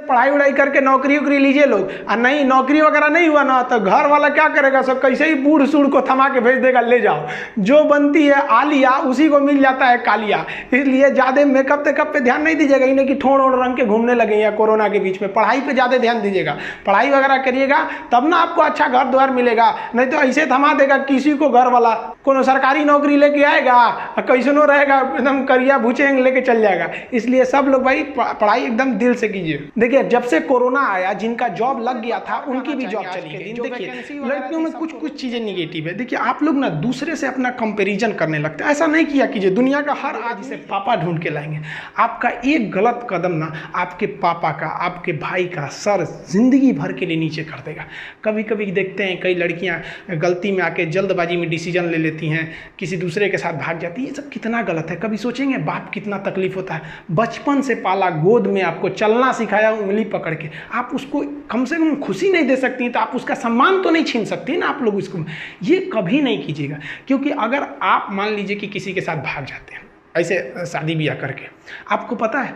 पढ़ाई वढ़ाई करके नौकरी वोकरी लीजिए लोग, और नहीं नौकरी वगैरह नहीं हुआ ना तो घर वाला क्या करेगा, सब कैसे ही बूढ़ सूढ़ को थमा के भेज देगा, ले जाओ, जो बनती है आलिया उसी को मिल जाता है कालिया। इसलिए ज़्यादा मेकअप तेकअप पे ध्यान नहीं दीजिएगा, इन्हें कि ठोड़ ओढ़ रंग के घूमने लगे या कोरोना के बीच में। पढ़ाई पे ज़्यादा ध्यान दीजिएगा, पढ़ाई वगैरह करिएगा तब ना आपको अच्छा घर द्वार मिलेगा, नहीं तो ऐसे थमा देगा किसी को घर वाला। कोनो सरकारी नौकरी लेके आएगा कैसनो रहेगा, एकदम करिया भूचेंग लेके चल जाएगा। इसलिए सब लोग भाई पढ़ाई एकदम दिल से कीजिए। देखिए जब से कोरोना आया जिनका जॉब लग गया था उनकी भी जॉब चली गई। देखिए लड़कियों में कुछ चीजें निगेटिव है। देखिए आप लोग ना दूसरे से अपना कंपैरिजन करने लगते हैं, ऐसा नहीं किया कीजिए। दुनिया का हर आदमी से पापा ढूंढ के लाएंगे, आपका एक गलत कदम ना आपके पापा का, आपके भाई का सर जिंदगी भर के लिए नीचे कर देगा। कभी कभी देखते हैं कई लड़कियां गलती में आके जल्दबाजी में डिसीजन ले लेती हैं, किसी दूसरे के साथ भाग जाती है। ये सब कितना गलत है। कभी सोचेंगे बाप कितना तकलीफ होता है, बचपन से पाला, गोद में आपको चलना सिखाया उंगली पकड़ के, आप उसको कम से कम खुशी नहीं दे सकती तो आप उसका सम्मान तो नहीं छीन सकती ना आप लोग इसको। ये कभी नहीं कीजिएगा, क्योंकि अगर आप मान लीजिए कि किसी के साथ भाग जाते हैं ऐसे शादी ब्याह करके, आपको पता है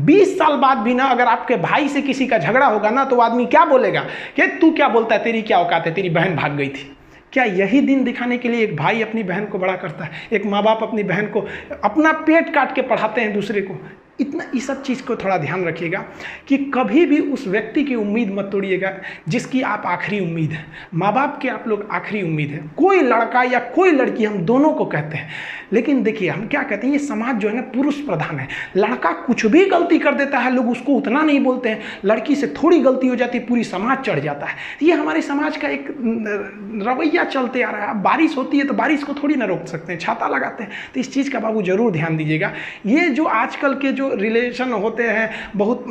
20 साल बाद भी ना अगर आपके भाई से किसी का झगड़ा होगा ना तो आदमी क्या बोलेगा कि तू क्या बोलता है, तेरी क्या औकात है, तेरी बहन भाग गई थी। क्या यही दिन दिखाने के लिए एक भाई अपनी बहन को बड़ा करता है, एक माँ बाप अपनी बहन को अपना पेट काट के पढ़ाते हैं दूसरे को। इतना इस सब चीज़ को थोड़ा ध्यान रखिएगा कि कभी भी उस व्यक्ति की उम्मीद मत तोड़िएगा जिसकी आप आखिरी उम्मीद है। माँ बाप के आप लोग आखिरी उम्मीद है। कोई लड़का या कोई लड़की, हम दोनों को कहते हैं, लेकिन देखिए हम क्या कहते हैं, ये समाज जो है ना पुरुष प्रधान है। लड़का कुछ भी गलती कर देता है लोग उसको उतना नहीं बोलते हैं, लड़की से थोड़ी गलती हो जाती है पूरी समाज चढ़ जाता है। ये हमारे समाज का एक रवैया चलते आ रहा है। बारिश होती है तो बारिश को थोड़ी ना रोक सकते हैं, छाता लगाते हैं। तो इस चीज़ का बाबू जरूर ध्यान दीजिएगा। ये जो आजकल के जो रिलेशन होते हैं बहुत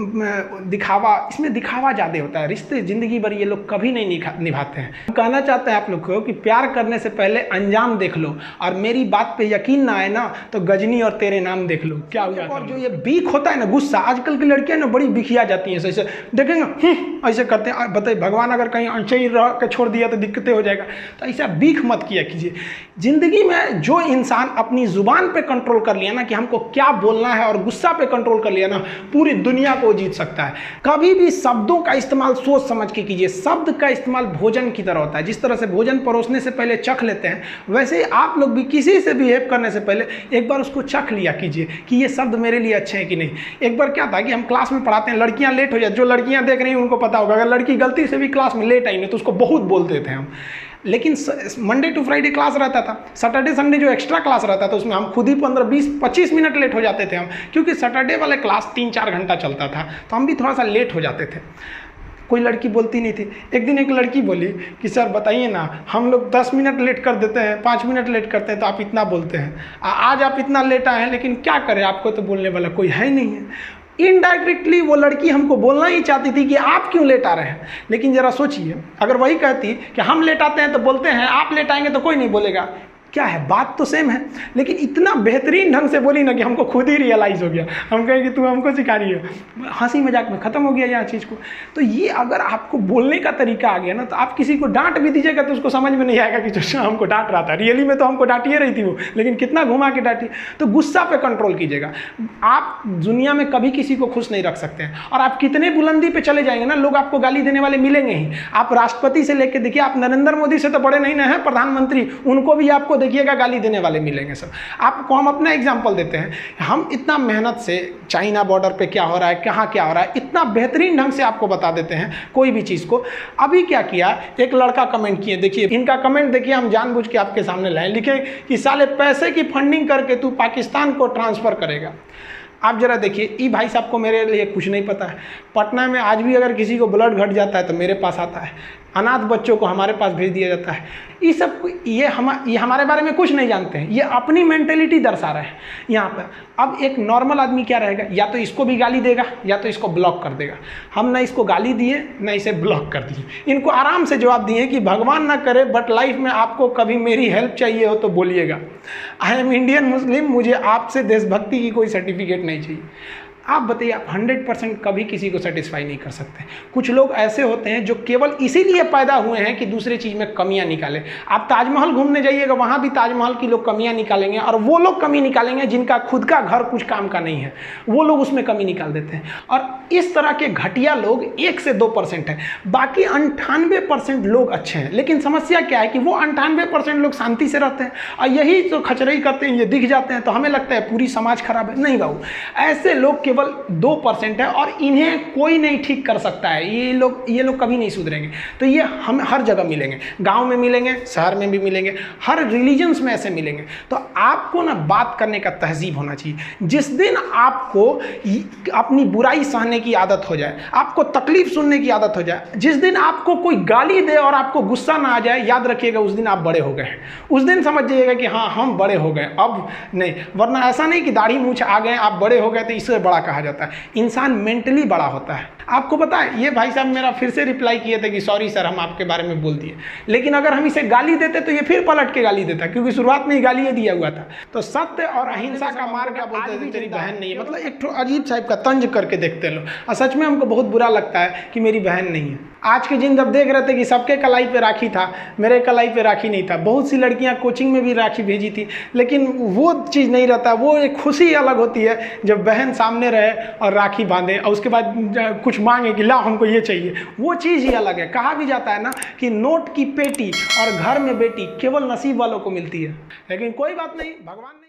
दिखावा, इसमें दिखावा ज़्यादा होता है। रिश्ते ज़िंदगी भर ये लोग कभी नहीं निभाते हैं। हम कहना चाहते हैं आप लोग को कि प्यार करने से पहले अंजाम देख लो, और मेरी बात पे यकीन ना आए ना तो गजनी और तेरे नाम देख लो क्या हुआ। और जो ये बीख होता है ना, गुस्सा, आजकल की लड़कियां ना बड़ी बिखिया जाती हैं, ऐसे देखेंगे ऐसे करते हैं। बताइए भगवान अगर कहीं ऐसे ही रह के छोड़ दिया तो दिक्कतें हो जाएगा। तो ऐसा बीख मत किया कीजिए। जिंदगी में जो इंसान अपनी जुबान पे कंट्रोल कर लिया ना कि हमको क्या बोलना है, और गुस्सा पे कंट्रोल कर लिया ना, पूरी दुनिया को जीत सकता है। कभी भी शब्दों का इस्तेमाल सोच समझ के कीजिए। शब्द का इस्तेमाल भोजन की तरह होता है। जिस तरह से भोजन परोसने से पहले चख लेते हैं, वैसे ही आप लोग भी किसी से बिहेव करने से पहले एक बार उसको चख लिया कीजिए कि ये शब्द मेरे लिए अच्छे हैं कि नहीं। एक बार क्या था कि हम क्लास में पढ़ाते हैं, लड़कियां लेट हो जाती, जो लड़कियां देख रही हैं उनको पता होगा, अगर लड़की गलती से भी क्लास में लेट आई ना तो उसको बहुत बोलते थे हम। लेकिन मंडे टू फ्राइडे क्लास रहता था, सैटरडे संडे जो एक्स्ट्रा क्लास रहता था उसमें हम खुद ही 15-20-25 मिनट लेट हो जाते थे हम, क्योंकि सैटरडे वाले क्लास 3-4 घंटा चलता था तो हम भी थोड़ा सा लेट हो जाते थे। कोई लड़की बोलती नहीं थी। एक दिन एक लड़की बोली कि सर बताइए ना, हम लोग 10 मिनट लेट कर देते हैं, 5 मिनट लेट करते हैं तो आप इतना बोलते हैं, आज आप इतना लेट आए हैं, लेकिन क्या करें, आपको तो बोलने वाला कोई है ही नहीं है। इनडायरेक्टली वो लड़की हमको बोलना ही चाहती थी कि आप क्यों लेट आ रहे हैं। लेकिन जरा सोचिए, अगर वही कहती कि हम लेट आते हैं तो बोलते हैं, आप लेट आएंगे तो कोई नहीं बोलेगा, क्या है, बात तो सेम है। लेकिन इतना बेहतरीन ढंग से बोली ना कि हमको खुद ही रियलाइज़ हो गया। हम कहें कि तू हमको सिखा रही है, हंसी मजाक में ख़त्म हो गया यहाँ चीज़ को। तो ये अगर आपको बोलने का तरीका आ गया ना, तो आप किसी को डांट भी दीजिएगा तो उसको समझ में नहीं आएगा कि जो हमको डांट रहा था, रियली में तो हमको डांटिए रही थी वो, लेकिन कितना घुमा के डांटी। तो गुस्सा पे कंट्रोल कीजिएगा। आप दुनिया में कभी किसी को खुश नहीं रख सकते हैं, और आप कितने बुलंदी पे चले जाएंगे ना, लोग आपको गाली देने वाले मिलेंगे ही। आप राष्ट्रपति से लेकर देखिए, आप नरेंद्र मोदी से तो बड़े नहीं ना हैं, प्रधानमंत्री, उनको भी आपको देखिएगा गाली देने वाले मिलेंगे सब। आपको हम अपना एग्जांपल देते हैं, हम इतना मेहनत से चाइना बॉर्डर पे क्या हो रहा है, कहाँ क्या हो रहा है, इतना बेहतरीन ढंग से आपको बता देते हैं कोई भी चीज़ को। अभी क्या किया, एक लड़का कमेंट किए, देखिए इनका कमेंट देखिए, हम जानबूझ के आपके सामने लाए, लिखे कि साले पैसे की फंडिंग करके तू पाकिस्तान को ट्रांसफ़र करेगा। आप जरा देखिए, ये भाई साहब को मेरे लिए कुछ नहीं पता है। पटना में आज भी अगर किसी को ब्लड घट जाता है तो मेरे पास आता है, अनाथ बच्चों को हमारे पास भेज दिया जाता है। ये सब ये हमारे बारे में कुछ नहीं जानते हैं, ये अपनी मेंटेलिटी दर्शा रहे हैं यहाँ पर। अब एक नॉर्मल आदमी क्या रहेगा, या तो इसको भी गाली देगा या तो इसको ब्लॉक कर देगा। हम ना इसको गाली दिए ना इसे ब्लॉक कर दिए, इनको आराम से जवाब दिए कि भगवान ना करे बट लाइफ में आपको कभी मेरी हेल्प चाहिए हो तो बोलिएगा। आई एम इंडियन मुस्लिम, मुझे आपसे देशभक्ति की कोई सर्टिफिकेट नहीं चाहिए। आप बताइए, आप 100% कभी किसी को सेटिस्फाई नहीं कर सकते। कुछ लोग ऐसे होते हैं जो केवल इसीलिए पैदा हुए हैं कि दूसरे चीज़ में कमियां निकालें। आप ताजमहल घूमने जाइएगा, वहाँ भी ताजमहल की लोग कमियां निकालेंगे, और वो लोग कमी निकालेंगे जिनका खुद का घर कुछ काम का नहीं है, वो लोग उसमें कमी निकाल देते हैं। और इस तरह के घटिया लोग 1 से 2% हैं, बाकी 98% लोग अच्छे हैं। लेकिन समस्या क्या है कि वो 98% लोग शांति से रहते हैं, और यही तो खचरई करते हैं, ये दिख जाते हैं तो हमें लगता है पूरी समाज खराब है। नहीं बाबू, ऐसे लोग केवल 2% है, और इन्हें कोई नहीं ठीक कर सकता है। ये लोग कभी नहीं सुधरेंगे। तो ये हम हर जगह मिलेंगे, गांव में मिलेंगे, शहर में भी मिलेंगे, हर रिलीजन्स में ऐसे मिलेंगे। तो आपको ना बात करने का तहजीब होना चाहिए। जिस दिन आपको अपनी बुराई सहने की आदत हो जाए, आपको तकलीफ सुनने की आदत हो जाए, जिस दिन आपको कोई गाली दे और आपको गुस्सा ना आ जाए, याद रखिएगा उस दिन आप बड़े हो गए हैं। उस दिन समझ जाइएगा कि हाँ, हम बड़े हो गए, अब नहीं। वरना ऐसा नहीं कि दाढ़ी मूंछ आ गए, आप बड़े हो गए तो इससे बड़ा कहा जाता है। इंसान मेंटली बड़ा होता है। आपको पता है, ये भाई साहब मेरा फिर से रिप्लाई किए थे कि सॉरी सर, हम आपके बारे में बोल दिए। लेकिन अगर हम इसे गाली देते तो ये फिर पलट के गाली देता, क्योंकि शुरुआत में ही गाली ये दिया हुआ था। तो सत्य और अहिंसा का मार्ग क्या बोलते थे, तेरी बहन नहीं है, मतलब एक अजीब टाइप का तंज करके देखते लोग। और सच में हमको बहुत बुरा लगता है कि मेरी बहन नहीं है। आज के दिन जब देख रहे थे कि सबके कलाई पे राखी था, मेरे कलाई पे राखी नहीं था। बहुत सी लड़कियां कोचिंग में भी राखी भेजी थी, लेकिन वो चीज़ नहीं रहता। वो एक खुशी अलग होती है जब बहन सामने रहे और राखी बांधे, और उसके बाद कुछ मांगे कि ला हमको ये चाहिए, वो चीज़ ही अलग है। कहा भी जाता है ना कि नोट की पेटी और घर में बेटी केवल नसीब वालों को मिलती है। लेकिन कोई बात नहीं, भगवान ने